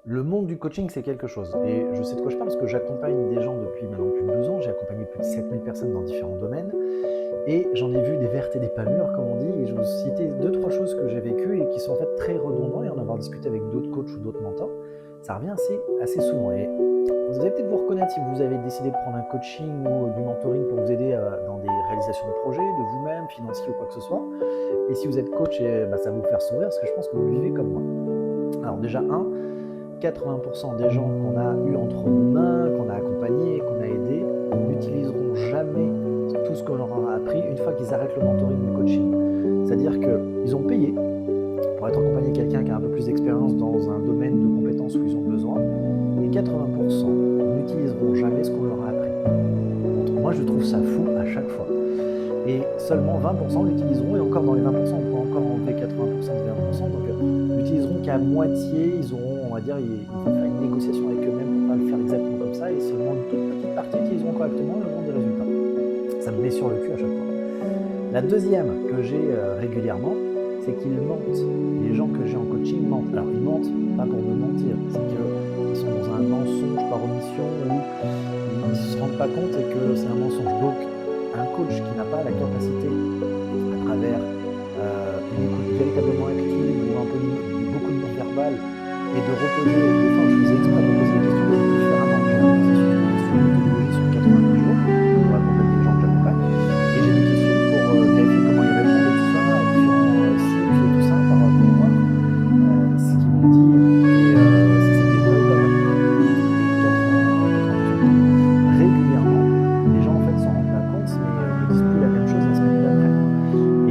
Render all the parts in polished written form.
Le monde du coaching, c'est quelque chose. Et je sais de quoi je parle parce que j'accompagne des gens depuis maintenant plus de 12 ans. J'ai accompagné plus de 7000 personnes dans différents domaines. Et j'en ai vu des vertes et des pas mûres, comme on dit. Et je vais vous citer deux, trois choses que j'ai vécues et qui sont en fait très redondantes. Et en avoir discuté avec d'autres coachs ou d'autres mentors, ça revient assez souvent. Et vous allez peut-être vous reconnaître si vous avez décidé de prendre un coaching ou du mentoring pour vous aider dans des réalisations de projets, de vous-même, financiers ou quoi que ce soit. Et si vous êtes coach, ça va vous faire sourire parce que je pense que vous le vivez comme moi. Alors déjà, 80% des gens qu'on a eu entre nos mains, qu'on a accompagnés, qu'on a aidés, n'utiliseront jamais tout ce qu'on leur aura appris une fois qu'ils arrêtent le mentoring ou le coaching. C'est-à-dire qu'ils ont payé pour être accompagné de quelqu'un qui a un peu plus d'expérience dans un domaine de compétences où ils ont besoin, et 80% n'utiliseront jamais ce qu'on leur a appris. Donc, moi, je trouve ça fou à chaque fois. Et seulement 20% l'utiliseront, et encore dans les 20%, on peut encore enlever 80% de 20%, donc l'utiliseront qu'à moitié, ils auront, on va dire, ils vont faire une négociation avec eux-mêmes pour ne pas le faire exactement comme ça, et seulement une toute petite partie utiliseront correctement et auront des résultats. Ça me met sur le cul à chaque fois. La deuxième que j'ai régulièrement, c'est qu'ils mentent. Les gens que j'ai en coaching mentent. Alors ils mentent pas pour me mentir, c'est qu'ils sont dans un mensonge par omission où ils ne se rendent pas compte et que c'est un mensonge. Donc un coach qui n'a pas la capacité, à travers une écoute véritablement active ou un peu beaucoup de non-verbal, et de reposer, des fois je faisais exprès de reposer les questions différemment. J'ai un processus de questions de méthodologie sur 90 jours pour accompagner les gens que j'accompagne. Et j'ai des questions pour vérifier comment ils répondent et tout ça, à différents cycles et tout ça, pour voir ce qu'ils m'ont dit et si c'était vrai ou pas vrai. Et 90% du temps, régulièrement, les gens en fait s'en rendent pas compte, mais me disent plus la même chose la semaine d'après.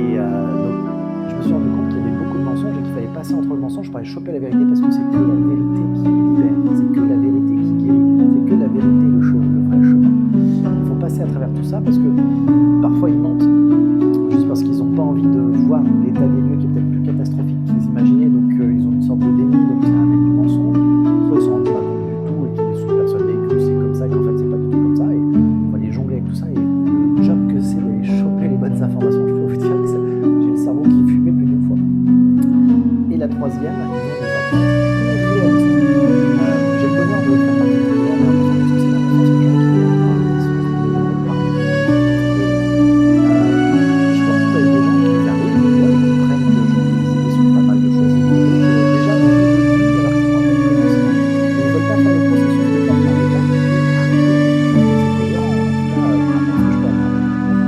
Et donc, je me suis rendu compte qu'il y avait beaucoup de mensonges et qu'il fallait passer entre le mensonge pour aller choper la vérité, parce que c'est que la vérité qui libère, c'est que la vérité qui guérit, c'est que la vérité le vrai chemin. Il faut passer à travers tout ça parce que parfois ils mentent juste parce qu'ils n'ont pas envie de voir l'état des lieux qui est peut-être plus catastrophique qu'ils imaginaient, donc ils ont une sorte de déni, donc ça amène du mensonge. Soit ils ne s'en rendent pas compte du tout et qu'ils sont persuadés que c'est comme ça, qu'en fait c'est pas du tout comme ça, et on va les jongler avec tout ça. Et le job que c'est d'aller choper les bonnes informations, je peux vous dire que j'ai le cerveau qui fumait plus d'une fois. Et la troisième, ils ont des attentes irréalistes. J'ai le bonheur de faire partie du gouvernement, mais important parce que c'est important, c'est les gens qui viennent dans la mission, c'est de parler. Et je me retrouve avec des gens qui arrivent, ils voient, ils comprennent que je peux les aider sur pas mal de choses, et qui déjà ont envie de bouger alors qu'ils sont à peine commencés. Et ils ne veulent pas faire le processus d'étape par étape et arriver à quelque chose d'assez cohérent, en tout cas par rapport à ce que je peux apprendre.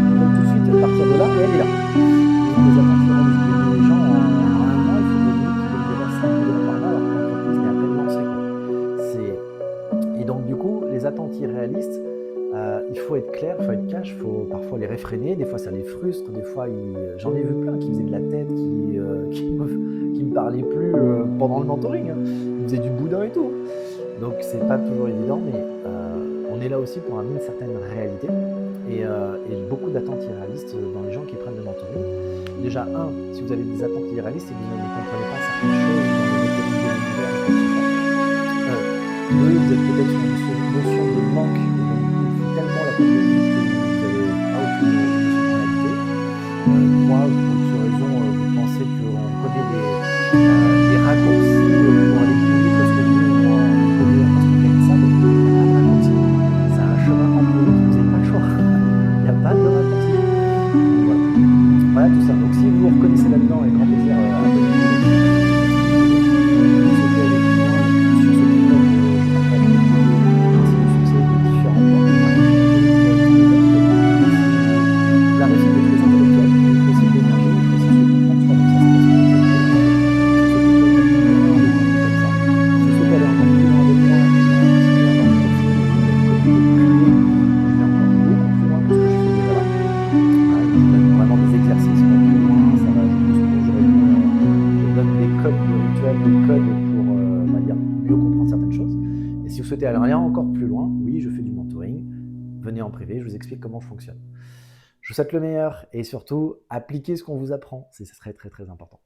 Ils veulent tout de suite partir de là et aller là. Ils ont des attentes irréalistes. Les gens, en un mois, il faudrait limite qu'ils gagnent déjà 5 millions par mois alors que l'entreprise n'est à peine lancée, quoi. Et donc, du coup, les attentes irréalistes, il faut être clair, il faut être cash, il faut parfois les réfréner, des fois ça les frustre, des fois j'en ai vu plein qui faisaient de la tête, qui me parlaient plus pendant le mentoring, hein. Ils faisaient du boudin et tout. Donc c'est pas toujours évident, mais on est là aussi pour amener une certaine réalité et beaucoup d'attentes irréalistes dans les gens qui prennent le mentoring. Déjà, si vous avez des attentes irréalistes et que vous ne comprenez pas certaines choses dans les mécaniques de l'univers et quoi que ce soit, deux, vous êtes peut-être sur une notion de manque, et donc du coup, il faut tellement la combler vite que vous n'avez pas aucune notion de réalité. Trois, pour X raison, vous pensez qu'on connaît des raccourcis pour aller plus vite parce que nous, on connaît, parce qu'on gagne ça, donc il n'y a pas de raccourci. C'est un chemin empirique, vous n'avez pas le choix. Il n'y a pas de raccourci. Donc voilà. Voilà tout ça. Donc si vous vous reconnaissez là-dedans, avec grand plaisir, abonnez-vous là-dessus, si vous souhaitez aller plus loin sur ce TikTok, je partage beaucoup de principes de succès de différents points. Moi, je suis une méthode qui peut être utile si la réussite est très intellectuelle, mais il faut aussi de l'énergie, il faut aussi se comprendre soi. Donc ça, c'est la spiritualité que je fais sur ce TikTok depuis 1 an, des contenus comme ça. Si vous souhaitez aller encore plus loin avec moi, il y a un petit lien dans le profil où il y a une communauté privée où je vais encore beaucoup plus loin que ce que je fais déjà là. Je vous donne vraiment des exercices pour être plus loin, ça va jusqu'au second, je donne des codes de rituels, des codes pour dire, mieux comprendre certaines choses. Et si vous souhaitez aller encore plus loin, oui, je fais du mentoring, venez en privé, je vous explique comment je fonctionne. Je vous souhaite le meilleur et surtout, appliquez ce qu'on vous apprend, ça serait très très important.